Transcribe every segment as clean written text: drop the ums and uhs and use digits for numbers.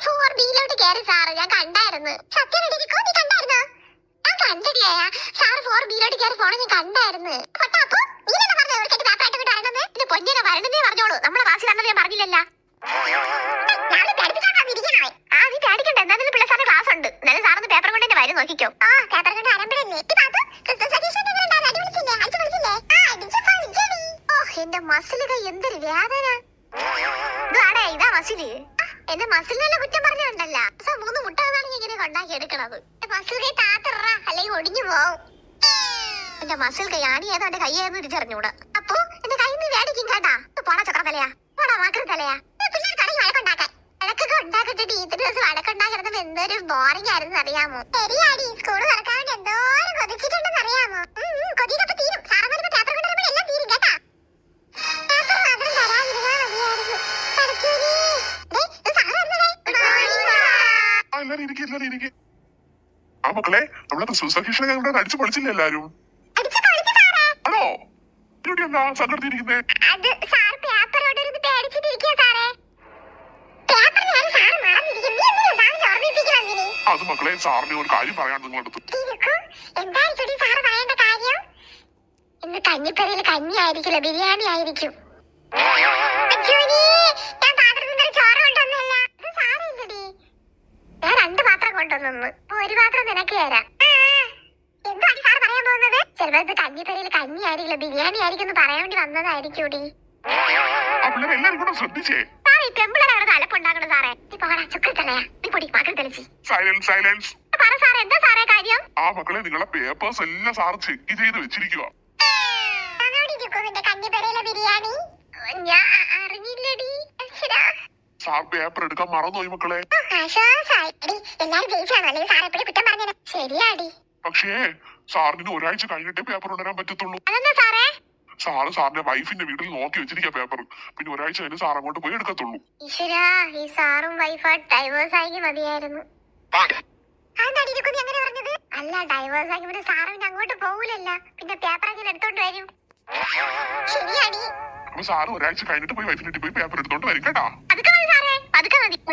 4B-ലോട്ട് കയറി സാറ്. ഞാൻ കണ്ടായിരുന്നു. സത്യം ഇരിക്കോ? നീ കണ്ടായിരുന്നോ? ഞാൻ കണ്ടടിയാ. സാറ് 4B-ലോട്ട് കയറി പോണ ഞാൻ കണ്ടായിരുന്നു. അപ്പൊ നീ തന്നെ പറഞ്ഞു പേപ്പറായിട്ട് കൊണ്ട് വരണമെന്ന്. എന്റെ പൊന്നിനെ വരണമെന്നേ പറഞ്ഞോളൂ. നമ്മളെ ക്ലാസ്സിൽ അന്നത് ഞാൻ പറഞ്ഞില്ലല്ലോ. നീ പേടിക്കണ്ട. എന്നാലും പിള്ളേ സാറിന് ക്ലാസ് ഉണ്ട്. എന്നാലും സാറൊന്ന് പേപ്പർ കൊണ്ട് തന്നെ വരും. നോക്കിക്കോ. പേപ്പർ കൊണ്ട് അരമ്പഴല്ലേ. എന്റെ മസിലുകൾ എന്തൊരു വേദന. ഇതാടേ, ഇതാ മസില്. എന്റെ മസിലിനെല്ലാം കുറ്റം പറഞ്ഞുണ്ടല്ല. 3 മുട്ട ഇങ്ങനെ കൊണ്ടാക്കി എടുക്കണത്. മസിൽ കൈ താത്തറ, അല്ലെങ്കിൽ ഒടിഞ്ഞു പോവും. എന്റെ മസിൽ കൈ ആണി ഏതോ എന്റെ കൈയായിരുന്നു തിരിച്ചറിഞ്ഞൂടാ. അപ്പൊ എന്റെ കൈ നിന്ന് വേടിക്കും കേട്ടാ. പോടാ ചക്ര തലയാ, പോടാ മാക്ര തലയാ. പിള്ളേർ കടയിൽ വഴക്കുണ്ടാക്കാൻ വഴക്കൊക്കെ ഉണ്ടാക്കിട്ട് ഇത്ര ദിവസം വഴക്കുണ്ടാക്കിരുന്നത് എന്തൊരു ബോറിംഗ് ആയിരുന്നു അറിയാമോ? ശരിയാടി, സ്കൂള് തുറക്കാൻ വേണ്ടി എന്തോരം കൊതിച്ചിട്ടുണ്ടെന്ന് അറിയാമോ? കൊതിയിലൊക്കെ തീരും. സാറന്മാര് പേപ്പർ കൊണ്ടുവരുമ്പോൾ എല്ലാം തീരും കേട്ടാ. മക്കളെ, നമ്മളെ ക്രിസ്മസ് ഞങ്ങളുടെ അടിച്ചു പൊളിച്ചില്ല എല്ലാരും. ആണോ? എന്താ സംഘടിച്ചിരിക്കുന്നേ? അത് മക്കളെ, സാറിന് ഒരു കാര്യം പറയാൻ നിങ്ങളടുത്ത്. ഇന്ന് കഞ്ഞിപ്പരയിൽ കഞ്ഞി ആയിരിക്കില്ല, ബിരിയാണി ആയിരിക്കും. ഞാൻ 2 പാത്രം കൊണ്ടുവന്നു. ഒരു പാത്രം നിനക്ക് തരാം. എന്താണ് സാറ് പറയാൻ പോകുന്നത്? ചിലപ്പോ ഇത് കഞ്ഞിപ്പരയിൽ കഞ്ഞി ആയിരിക്കില്ല, ബിരിയാണി ആയിരിക്കും എന്ന് പറയാൻ വേണ്ടി വന്നതായിരിക്കൂടി. ശ്രദ്ധിച്ചേ സാറേ, ഈ പെമ്പിളാണ് അലപ്പുണ്ടാക്കണം സാറേ. നീ പോടാ ചുക്കത്തലയാ. നീ പൊടി മക്കൾ തെളിച്ച്. സൈലൻസ്. പറ സാറേ, എന്താ സാറേ കാര്യം? മക്കളെ, നിങ്ങളെ പേപ്പേഴ്സ് എല്ലാം സാർ ചെക്ക് ചെയ്ത് വെച്ചിരിക്കുക. ബിരിയാണി ഞാൻ അറിഞ്ഞില്ലടി. സാർ പേപ്പർ എടുക്കാൻ മറന്നുപോയി മക്കളെ. പക്ഷേ സാറിന് ഒരാഴ്ച കഴിഞ്ഞിട്ടേ പേപ്പർ കൊണ്ടുവരാൻ പറ്റത്തുള്ളൂ. സാറിന്റെ വൈഫിന്റെ വീട്ടിൽ നോക്കി വെച്ചിരിക്കുക പേപ്പർ. പിന്നെ ഒരാഴ്ച കഴിഞ്ഞ് സാർ അങ്ങോട്ട് പോയി എടുക്കത്തുള്ളൂ. ഈ സാറും വൈഫാ ഡൈവേഴ്സ് ആക്കി മതിയായിരുന്നു. അല്ല, ഡൈവേഴ്സ് ആക്കി സാറിന് അങ്ങോട്ട് പോകൂലല്ല, പിന്നെ പേപ്പർ അങ്ങനെ എടുത്തോണ്ട് വരും. ശരിയാടി. അപ്പൊ സാറ് ഒരാഴ്ച കഴിഞ്ഞിട്ട് പോയി വൈഫിന്റെ വീട്ടിൽ പോയി പേപ്പർ എടുത്തോണ്ട് വരും കേട്ടാ.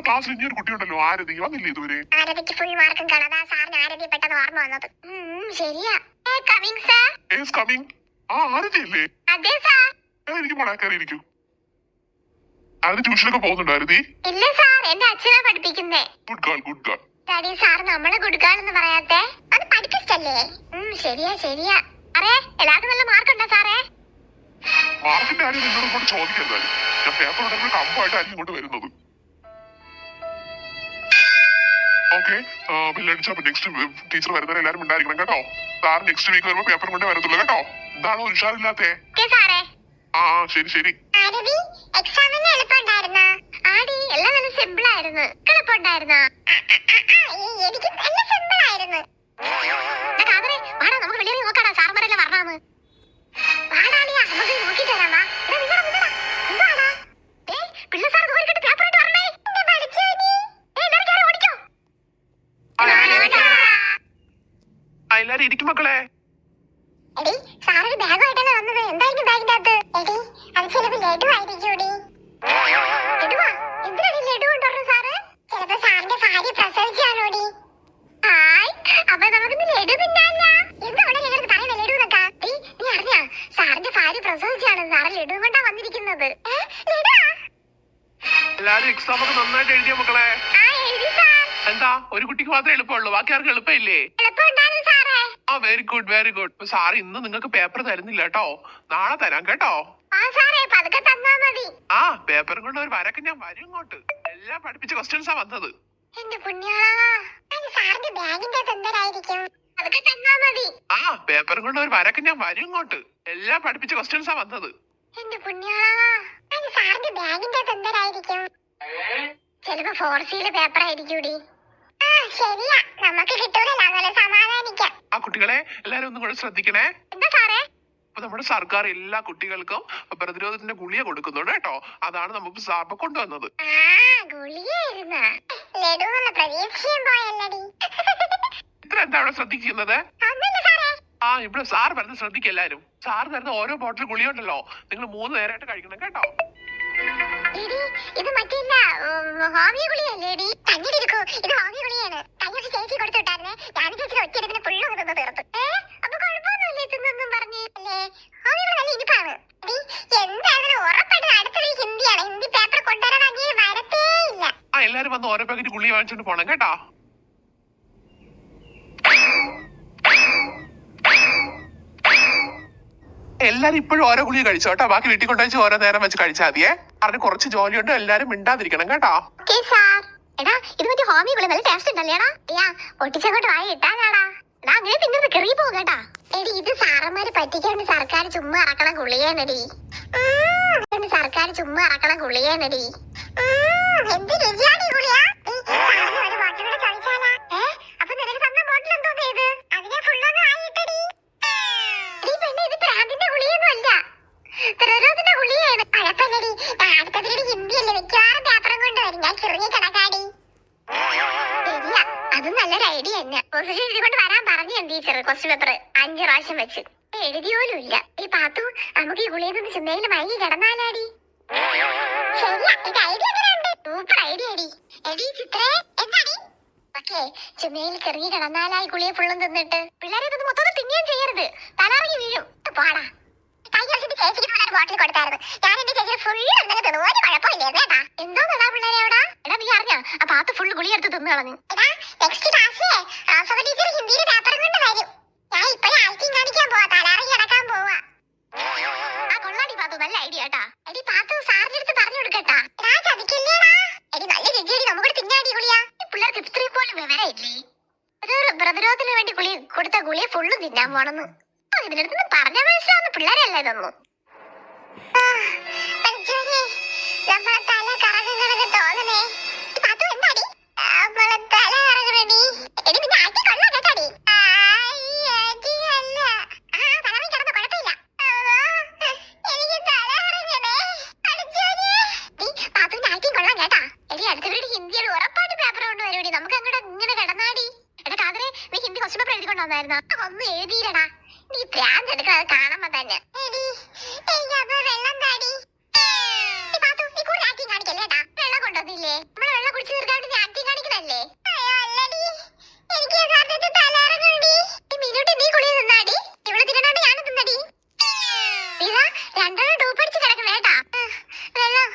ക്ലാസ്സിൽ ഇനി ഒരു കുട്ടിയുണ്ടല്ലോ, ആരതി, വന്നില്ലേ ഇതുവരെ? ആരതിക്ക് ഫുൾ മാർക്കും കാണാതാ. സാറിന് ആരതി പെട്ടെന്ന് ഓർമ്മ വന്നത്. ശരിയാ. Coming sir. Yes coming. ആരതിയല്ലേ? അതെ സാർ. എനിക്ക് മോളാക്കാരിയിരിക്കും. ആരതി ട്യൂഷനൊക്കെ പോകുന്നുണ്ടോ ആരതി? ഇല്ല സാർ, എന്റെ അച്ഛനാ പഠിപ്പിക്കുന്നേ. Good girl. ഡാഡി, സാർ നമ്മളെ ഗുഡ് ഗേൾ എന്ന് പറയാത്തെ? അത് പഠിപ്പിച്ചല്ലേ? ശരിയാ. അറേ, എല്ലാവർക്കും നല്ല മാർക്കുണ്ടോ സാറേ? മാർക്കിന്റെ കാര്യം നിന്നോട് ഇങ്ങോട്ട് ചോദിക്കരുതാലും ഞാൻ പേപ്പർ ഉണ്ടെങ്കിൽ കമ്പായിട്ടായിരിക്കും ഇങ്ങോട്ട് വരുന്നത്. ഓക്കെ, ബില്ലടിച്ചപ്പോ നെക്സ്റ്റ് ടീച്ചർ വരുന്നവരെ എല്ലാരും ഉണ്ടായിരിക്കണം കേട്ടോ. സാർ നെക്സ്റ്റ് വീക്ക് വരുമ്പോ പേപ്പർ കൊണ്ടേ വരത്തുള്ളൂ കേട്ടോ. എന്താണോ ഉഷാറില്ലാത്തേ? ശരി. എല്ലാരും ഇരിക്കും മക്കളെ. എല്ലാരും എക്സാം ഒക്കെ നന്നായിട്ട് എഴുതിയ മക്കളെ? എന്താ, ഒരു കുട്ടിക്ക് മാത്രമേ എളുപ്പമുള്ളൂ, ബാക്കി ആർക്കും എളുപ്പമില്ലേ? Very good. സാർ ഇന്ന് നിങ്ങൾക്ക് പേപ്പർ തരുന്നില്ല കേട്ടോ, നാളെ തരാം കേട്ടോ. പേപ്പർ കൊണ്ട് ഒരു വരക്ക് ഞാൻ വരും ഇങ്ങോട്ട്. എല്ലാം പഠിപ്പിച്ച ക്വസ്റ്റ്യൻസാ വന്നത്. പേപ്പർ കൊണ്ട് ഒരു വരക്ക് ഞാൻ വരും ഇങ്ങോട്ട്. എല്ലാം പഠിപ്പിച്ച ക്വസ്റ്റ്യൻസാ വന്നത്. ചിലപ്പോ 4C പേപ്പർ ആയിരിക്കൂടി. ശരിയാ, നമുക്ക് കിട്ടൂലല്ലോ, അങ്ങനെ സമാധാനിക്കാം. കുട്ടികളെ എല്ലാരും ഒന്നും കൂടെ ശ്രദ്ധിക്കണേ. എന്താ സാറേ? അപ്പൊ നമ്മുടെ സർക്കാർ എല്ലാ കുട്ടികൾക്കും പ്രതിരോധത്തിന്റെ ഗുളിക കൊടുക്കുന്നുണ്ട് കേട്ടോ. അതാണ് നമുക്ക് സാറിന് കൊണ്ടുവന്നത്. ഇത്ര എന്താ അവിടെ ശ്രദ്ധിക്കുന്നത്? ഇവിടെ സാർ പറഞ്ഞ് ശ്രദ്ധിക്കും എല്ലാരും. സാർ തരുന്ന ഓരോ ബോട്ടിൽ ഗുളിക ഉണ്ടല്ലോ, നിങ്ങൾ 3 നേരമായിട്ട് കഴിക്കണം കേട്ടോ. എടി ഇത് മറ്റില്ല ഹോമിയോ ഗുളിയല്ലേടി അങ്ങനെ ഇരിക്കൂ ഇത് ഹോമിയോ ഗുളിയാണ് കഴിഞ്ഞ ചേച്ചി കൊടുത്തു വിട്ടായിരുന്നേ ഞാൻ ചേച്ചി ഒറ്റ ഫുള്ള് തിന്ന് തീർത്തു അപ്പൊ കുഴപ്പമൊന്നുമില്ലേ തിന്നൊന്നും പറഞ്ഞേ അല്ലേ ഹോമിയോ ഗുളി നല്ല ഇനിപ്പാണ് എടി എന്തായാലും ഉറപ്പായിട്ട് അടുത്തൊരു ഹിന്ദിയാണ് ഹിന്ദി പേപ്പർ കൊണ്ടുവരാണെങ്കിൽ വരത്തേ ഇല്ല എല്ലാരും വന്ന് ഓരോ പാക്കറ്റ് ഗുളിക വാങ്ങിച്ചോണ്ട് പോണം കേട്ടോ. എല്ലാരും ഇപ്പോഴും ഓരോ ഗുളിക കഴിച്ചോ കേട്ടോ. ബാക്കി വീട്ടിൽ കൊണ്ടുവച്ച് ഓരോ നേരം വെച്ച് കഴിച്ചാൽ മതിയേ. അതിന് കുറച്ച് ജോലിയുണ്ട്, എല്ലാരും മിണ്ടാതിരിക്കണം കേട്ടോ. എടാ ഇത് മറ്റേ ഹോമിയോ ഗുളി നല്ല ടേസ്റ്റ് ഉണ്ടല്ലേടാ ഒട്ടിച്ചങ്ങോട്ട് വായി ഇട്ടാലാടാ എടാ അങ്ങനെ തിന്നത് കെറി പോകട്ടാ. എടി ഇത് സാറന്മാര് പറ്റിക്കൊണ്ട് സർക്കാർ ചുമ്മാ ഇറക്കണ ഗുളിയേനടി സർക്കാർ ചുമ്മാ ഇറക്കണ ഗുളിയേനടി എന്ത് രുചിയാണ് ഈ ഗുളിയ. അപ്പൊ നിനക്ക് തന്ന ബോട്ടിൽ എന്തോ ചെയ്ത് അതിനെ ഫുള്ളൊന്നും ആയിട്ടടി. ഇത് പ്രാന്തിന്റെ ഗുളിയൊന്നും അല്ല പ്രതിരോധത്തിന്റെ ഗുളിയാണ്. കുഴപ്പമില്ലടി അടുത്തതിലടി ഹിന്ദിയല്ലേ മിക്കവാറും പേപ്പറും കൊണ്ട് വരും ഞാൻ ചെറിയ കണക്കാടി. ശരിയാ അത് നല്ലൊരു ഐഡിയ തന്നെ. പൊസിഷൻ എഴുതിക്കൊണ്ട് വരാൻ പറഞ്ഞു ടീച്ചർ ക്വസ്റ്റ്യൻ പേപ്പർ 5 പ്രാവശ്യം വെച്ച് എഴുതി പോലും ഇല്ല. ഈ പാത്തു നമുക്ക് ഈ ഗുളിയിൽ നിന്ന് ചുമയിൽ മയങ്ങി കിടന്നാലാടി. ശരിയാ ഇത് ഐഡിയ എങ്ങനെയുണ്ട് സൂപ്പർ ഐഡിയ അടി. എടി ചിത്രേ എന്താടി ഓക്കെ ചുമയിൽ ചെറിയ കിടന്നാലായി ഗുളിയെ ഫുള്ളും തിന്നിട്ട് പിള്ളേരെ ഇതൊന്നും മൊത്തം തിന്നുകയും ചെയ്യരുത് തലറങ്ങി വീഴും. പോടാ കഴിഞ്ഞ വർഷത്തെ ചേച്ചിക്ക് ഒരു ബോട്ടിൽ കൊടുത്തായിരുന്നു ഞാൻ എന്റെ ചേച്ചി ഫുള്ള് അങ്ങനെ തിന്നു ഒരു കുഴപ്പമില്ലായിരുന്നു കേട്ടാ. എന്തോ നടാ പിള്ളേരെ എവിടാ എടാ നീ അറിഞ്ഞ ആ പാത്ത് ഫുള്ള് ഗുളി എടുത്ത് തിന്നു കളഞ്ഞു. നെക്സ്റ്റ് ക്ലാസ്സിലെ റോസമ്മ ടീച്ചർ ഹിന്ദിയിൽ പേപ്പറും കൊണ്ട് വരും. ഞാൻ ഇപ്പോഴും ആക്ടിങ് കാണിക്കാൻ പോവാ തലറങ്ങി കിടക്കാൻ പോവാ. ആ കൊള്ളാടി പാത്തു നല്ല ഐഡിയ കേട്ടാ. എടി പാത്തു സാറിന്റെ അടുത്ത് പറഞ്ഞു കൊടുക്കട്ടാ. ചതിക്കില്ലേടാ എടി നല്ല രുചിയടി നമുക്ക് തിന്നാടി ഗുളിയാ. പിള്ളേർക്ക് ഇത്രയും പോലും വിവരം ഇല്ലേ ഒരു പ്രതിരോധത്തിന് വേണ്ടി ഗുളി കൊടുത്ത ഗുളിയെ ഫുള്ളും തിന്നാൻ പോണെന്ന് ഇതിനടുത്ത് പറഞ്ഞ മനസ്സിലാവുന്ന പിള്ളേരല്ല ഇതൊന്നും. നമ്മളെ തല കറങ്ങുന്നത് തോന്നണേ പാത്തു എന്താടി നമ്മളെ തല കറങ്ങണടി. എടി പിന്നെ ആക്കി കൊള്ളാം കേട്ടാടി. ഹിന്ദിയുടെ ഉറപ്പായിട്ട് പേപ്പർ കൊണ്ട് വരുവടി നമുക്ക് അങ്ങോട്ട് ഇങ്ങനെ കിടന്നാടി. എടാ കാതറെ നീ ഹിന്ദി ക്വസ്റ്റ്യൻ പേപ്പർ എഴുതിക്കൊണ്ടുവന്നായിരുന്നോ ഒന്നും എഴുതിയില്ലടാ. നീ പ്രാന്ത് എടുക്കുന്നത് കാണുമ്പോ തന്നെ വെള്ളം താടി ആക്ടിങ് കാണിക്കല്ലേട്ടാ. വെള്ളം കൊണ്ടുവന്നില്ലേ നമ്മളെ വെള്ളം കുടിച്ചു തീർക്കാണ്ട് നീ ആക്ടിങ് കാണിക്കണല്ലേ. എനിക്ക് മിനിറ്റ് നീ കുളി തിന്നാടി ഇവിടെ തിന്നാണ്ട് ഞാൻ തിന്നടി. ഇതാ രണ്ടെണ്ണം ഡൂപ്പടിച്ച് കിടക്കണേട്ടാ. വെള്ളം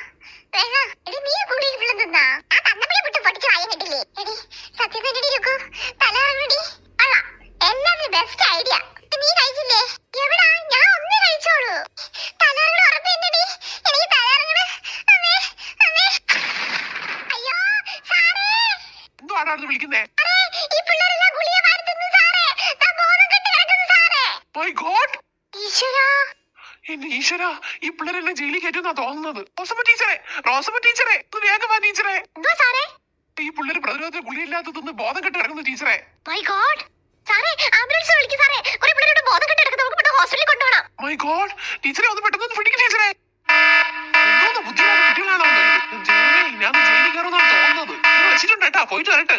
വെള്ളം എടി നീ കുളി വെള്ളം തിന്നാ ആ തന്നപ്പോഴേ വിട്ട് പൊട്ടിച്ച് വായം കിട്ടില്ലേ. എടി സത്യം തന്നെ ഇരിക്കൂ തലറങ്ങടി. അല്ല എല്ലാത്തിനും ബെസ്റ്റ് ഐഡിയ. നീ കഴിച്ചില്ലേ എവിടാ ഞാൻ ഒന്നേ കഴിച്ചോളൂ. തലറങ്ങണ ഉറപ്പേണ്ടടി എനിക്ക് തലറങ്ങണ അയ്യോ സാറേ വിളിക്കുന്നേ ഈ പിള്ളേരെല്ലാം ഗുളിയെ വാരി തിന്നു സാറേ. ബോധം കെട്ട് കിടക്കുന്നു സാറേ. മൈ ഗോഡ് ഈശ്വരാ എന്റെ ഈശ്വര ഈ പിള്ളേരെല്ലാം ജയിലിൽ കയറ്റുന്നാ തോന്നുന്നത്. റോസമ്മ ടീച്ചറെ ഒന്ന് വേഗം വാ ടീച്ചറെ. എന്തോ സാറേ ഈ പിള്ളേര് പ്രതിരോധ ഗുളിയില്ലാത്ത തിന്ന് ബോധം കെട്ട് കിടക്കുന്നു ടീച്ചറെ. മൈ ഗോഡ് സാറേ ആംബുലൻസ് വിളിക്ക് സാറേ. കുറെ പിള്ളേരോട് ബോധം കെട്ട് കിടക്കുന്നു നമുക്ക് പെട്ടെന്ന് ഹോസ്പിറ്റലിൽ കൊണ്ടുപോകണം. മൈ ഗോഡ് ടീച്ചറെ ഒന്ന് പെട്ടെന്ന് പിടിക്കും ടീച്ചറെ. എന്തോന്ന് ബുദ്ധിമുട്ട് കുട്ടികളാണോ ഞാൻ ജയിലിൽ കയറുന്നാണ് തോന്നുന്നത്. വെച്ചിട്ടുണ്ട് കേട്ടാ പോയിട്ട് വരട്ടെ.